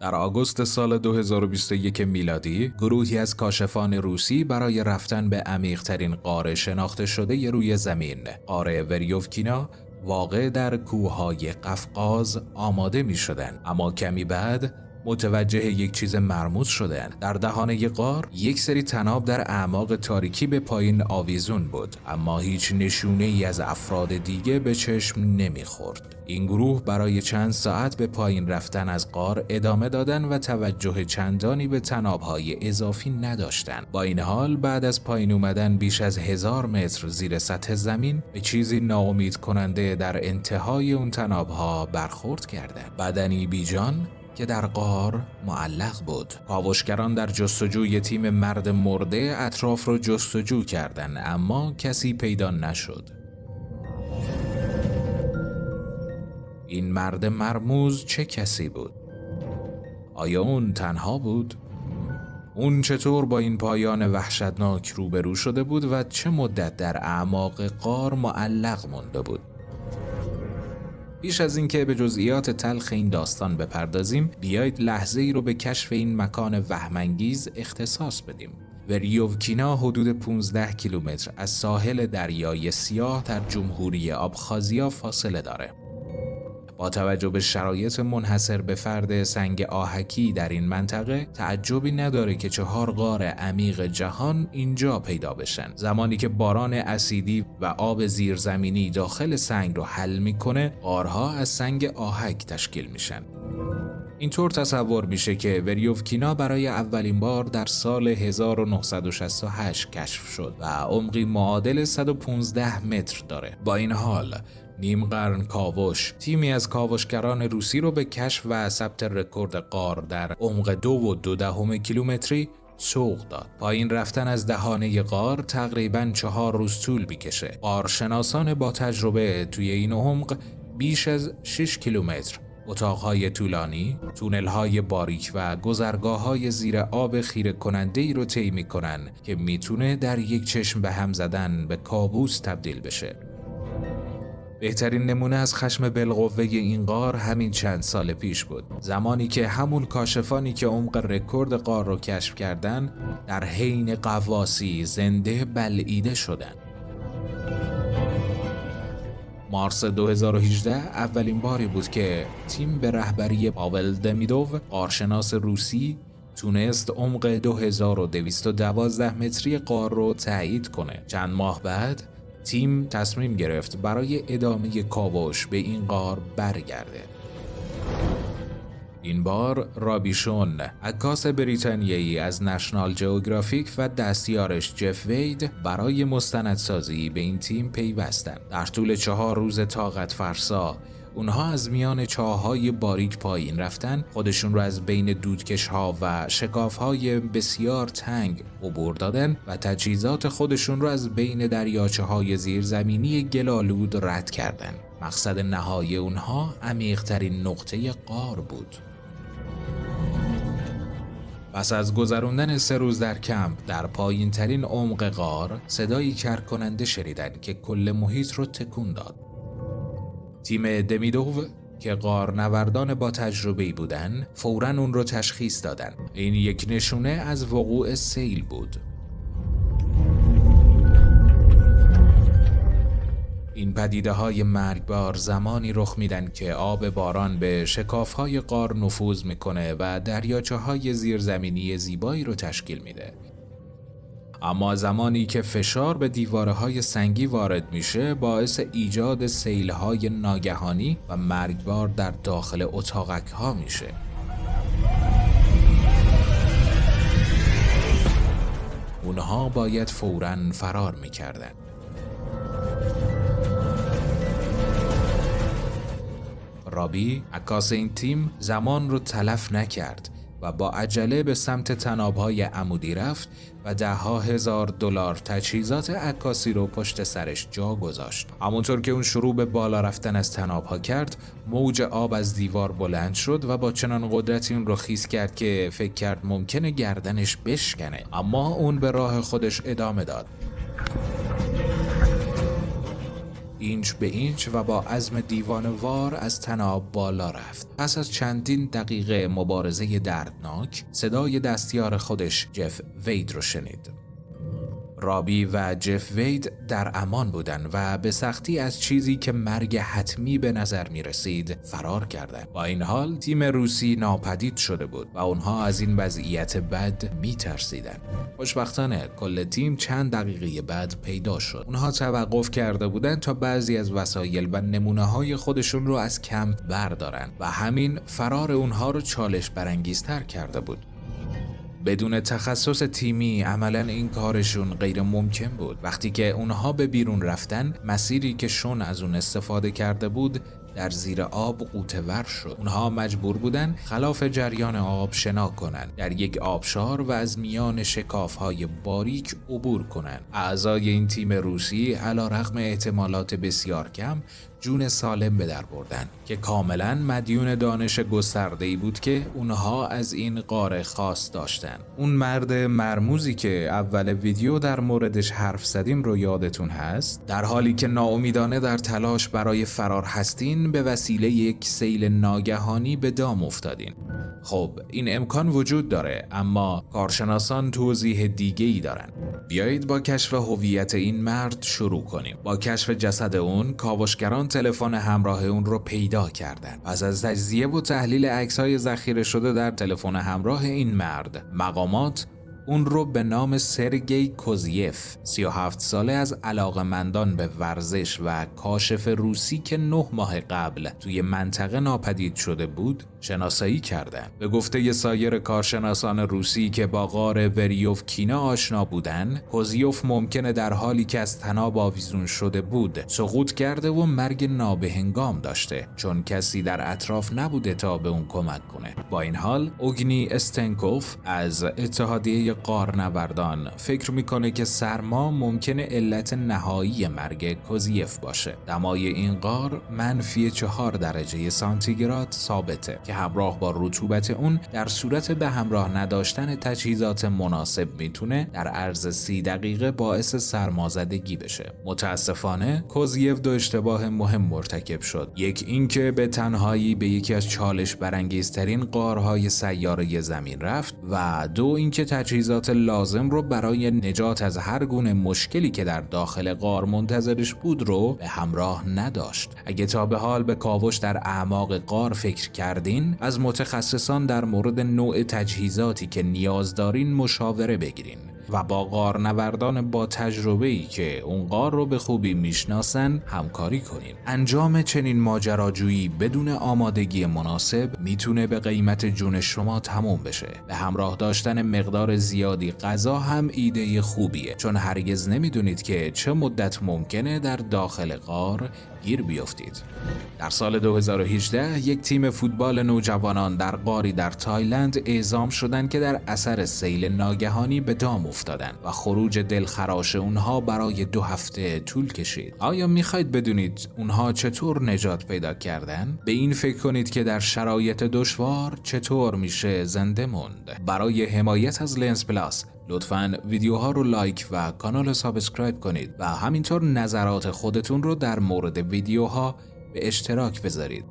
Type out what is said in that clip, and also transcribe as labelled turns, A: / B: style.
A: در آگوست سال 2021 میلادی، گروهی از کاشفان روسی برای رفتن به عمیق‌ترین غار شناخته شده روی زمین، غار وریوفکینا، واقع در کوههای قفقاز، آماده می شدند. اما کمی بعد متوجه یک چیز مرموز شدند. در دهانه غار یک سری طناب در اعماق تاریکی به پایین آویزون بود، اما هیچ نشونه ای از افراد دیگه به چشم نمیخورد. این گروه برای چند ساعت به پایین رفتن از غار ادامه دادن و توجه چندانی به طناب‌های اضافی نداشتند. با این حال بعد از پایین اومدن بیش از 1000 متر زیر سطح زمین به چیزی ناامید کننده در انتهای اون طناب‌ها برخورد کردند. بدنی بیجان که در غار معلق بود. کاوشگران در جستجوی تیم مرد مرده اطراف رو جستجو کردند، اما کسی پیدا نشد. این مرد مرموز چه کسی بود؟ آیا اون تنها بود؟ اون چطور با این پایان وحشتناک روبرو شده بود و چه مدت در اعماق غار معلق مونده بود؟ پیش از اینکه به جزئیات تلخ این داستان بپردازیم، بیایید لحظه ای رو به کشف این مکان وهم‌انگیز اختصاص بدیم. وریوفکینا حدود 15 کیلومتر از ساحل دریای سیاه در جمهوری آبخازیا فاصله داره. با توجه به شرایط منحصر به فرد سنگ آهکی در این منطقه، تعجبی نداره که 4 غار عمیق جهان اینجا پیدا بشن. زمانی که باران اسیدی و آب زیرزمینی داخل سنگ رو حل میکنه، غارها از سنگ آهک تشکیل میشن. اینطور تصور میشه که وریوفکینا برای اولین بار در سال 1968 کشف شد و عمقی معادل 115 متر داره. با این حال نیم قرن کاوش، تیمی از کاوشگران روسی رو به کشف و ثبت رکورد غار در عمق 2.2 کیلومتری سوق داد. پایین رفتن از دهانه غار تقریباً 4 روز طول میکشه. غارشناسان با تجربه توی این عمق بیش از 6 کیلومتر اتاقهای طولانی، تونل‌های باریک و گذرگاه‌های زیر آب خیره کننده‌ای رو طی می‌کنن که میتونه در یک چشم به هم زدن به کابوس تبدیل بشه. بهترین نمونه از خشم بالقوه این غار همین چند سال پیش بود، زمانی که همون کاشفانی که عمق رکورد غار رو کشف کردن در حین غواصی زنده بلعیده شدن. مارس 2018 اولین باری بود که تیم به رهبری پاول دمیدوو، غارشناس روسی، تونست عمق 2212 متری غار رو تایید کنه. چند ماه بعد تیم تصمیم گرفت برای ادامه کاوش به این غار برگرده. این بار رابیشون، عکاس بریتانیایی از نشنال جئوگرافیک و دستیارش جف وید برای مستندسازی به این تیم پیوستند. در طول 4 روز طاقت فرسا اونها از میان چاه‌های باریک پایین رفتن، خودشون رو از بین دودکش‌ها و شکاف‌های بسیار تنگ عبور دادن و تجهیزات خودشون رو از بین دریاچه‌های زیرزمینی گل‌آلود رد کردن. مقصد نهایی اونها عمیق‌ترین نقطه غار بود. پس از گذراندن 3 روز در کمپ در پایین ترین عمق غار، صدایی کرکننده شنیدن که کل محیط رو تکون داد. تیم دمیدوو که غارنوردان با تجربه‌ای بودن، فوراً اون رو تشخیص دادن. این یک نشونه از وقوع سیل بود. این پدیده‌های مرگبار زمانی رخ میدن که آب باران به شکاف‌های غار نفوذ میکنه و دریاچه‌های زیرزمینی زیبایی رو تشکیل میده. اما زمانی که فشار به دیوارهای سنگی وارد میشه، باعث ایجاد سیل‌های ناگهانی و مرگبار در داخل اتاقک‌ها میشه. اونها باید فوراً فرار میکردن. رابی، عکاس این تیم، زمان رو تلف نکرد و با عجله به سمت طناب‌های عمودی رفت و $10,000 تجهیزات عکاسی رو پشت سرش جا گذاشت. همونطور که اون شروع به بالا رفتن از طناب‌ها کرد، موج آب از دیوار بلند شد و با چنان قدرتی اون رو خیس کرد که فکر کرد ممکنه گردنش بشکنه، اما اون به راه خودش ادامه داد. اینچ به اینچ و با عزم دیوانه‌وار از تناب بالا رفت. پس از چندین دقیقه مبارزه دردناک، صدای دستیار خودش جف وید رو شنید. رابی و جف وید در امان بودن و به سختی از چیزی که مرگ حتمی به نظر می رسید فرار کردند. با این حال تیم روسی ناپدید شده بود و اونها از این وضعیت بد می ترسیدن. خوشبختانه کل تیم چند دقیقه بعد پیدا شد. اونها توقف کرده بودند تا بعضی از وسایل و نمونه های خودشون رو از کمپ بردارن و همین فرار اونها رو چالش برانگیزتر کرده بود. بدون تخصص تیمی عملاً این کارشون غیر ممکن بود. وقتی که اونها به بیرون رفتن، مسیری که شون از اون استفاده کرده بود در زیر آب غوطه‌ور شد. اونها مجبور بودن خلاف جریان آب شنا کنن، در یک آبشار و از میان شکاف‌های باریک عبور کنن. اعضای این تیم روسی علیرغم احتمالات بسیار کم جون سالم به در بردن که کاملا مدیون دانش گسترده‌ای بود که اونها از این غار خاص داشتن. اون مرد مرموزی که اول ویدیو در موردش حرف زدیم رو یادتون هست؟ در حالی که ناامیدانه در تلاش برای فرار هستین به وسیله یک سیل ناگهانی به دام افتادین. خب این امکان وجود داره، اما کارشناسان توضیح دیگه‌ای دارن. بیایید با کشف هویت این مرد شروع کنیم. با کشف جسد اون، کاوشگران تلفن همراه اون رو پیدا کردن. پس از تجزیه و تحلیل عکس‌های ذخیره شده در تلفن همراه این مرد، مقامات اون رو به نام سرگئی کوزیف، 37 ساله از علاقه‌مندان به ورزش و کاشف روسی که 9 ماه قبل توی منطقه ناپدید شده بود، شناسایی کردند. به گفته سایر کارشناسان روسی که با غار وریوفکینا آشنا بودن، کوزیوف ممکنه در حالی که از طناب آویزون شده بود سقوط کرده و مرگ نابهنگام داشته، چون کسی در اطراف نبوده تا به اون کمک کنه. با این حال اوگنی استنکوف از اتحادیه غارنوردان فکر میکنه که سرما ممکنه علت نهایی مرگ کوزیف باشه. دمای این غار -4 درجه سانتیگراد ثابته که همراه با رطوبت اون در صورت به همراه نداشتن تجهیزات مناسب میتونه در عرض 30 دقیقه باعث سرمازدگی بشه. متاسفانه کوزیف 2 اشتباه مهم مرتکب شد. یک اینکه به تنهایی به یکی از چالش برانگیزترین غارهای سیاره زمین رفت و 2 اینکه تجهیزات لازم رو برای نجات از هر گونه مشکلی که در داخل غار منتظرش بود رو به همراه نداشت. اگه تا به حال به کاوش در اعماق غار فکر کردین، از متخصصان در مورد نوع تجهیزاتی که نیاز دارین مشاوره بگیرین و با غارنوردان با تجربه‌ای که اون غار رو به خوبی میشناسن همکاری کنین. انجام چنین ماجراجویی بدون آمادگی مناسب میتونه به قیمت جون شما تموم بشه. به همراه داشتن مقدار زیادی غذا هم ایده خوبیه، چون هرگز نمیدونید که چه مدت ممکنه در داخل غار گیر بیافتید. در سال 2018 یک تیم فوتبال نوجوانان در غاری در تایلند اعزام شدند که در اثر سیل ناگهانی به دام افتادند و خروج دلخراش اونها برای 2 هفته طول کشید. آیا میخواید بدونید اونها چطور نجات پیدا کردن؟ به این فکر کنید که در شرایط دشوار چطور میشه زنده موند. برای حمایت از لنز پلاس لطفاً ویدیوها رو لایک و کانال رو سابسکرایب کنید و همینطور نظرات خودتون رو در مورد ویدیوها به اشتراک بذارید.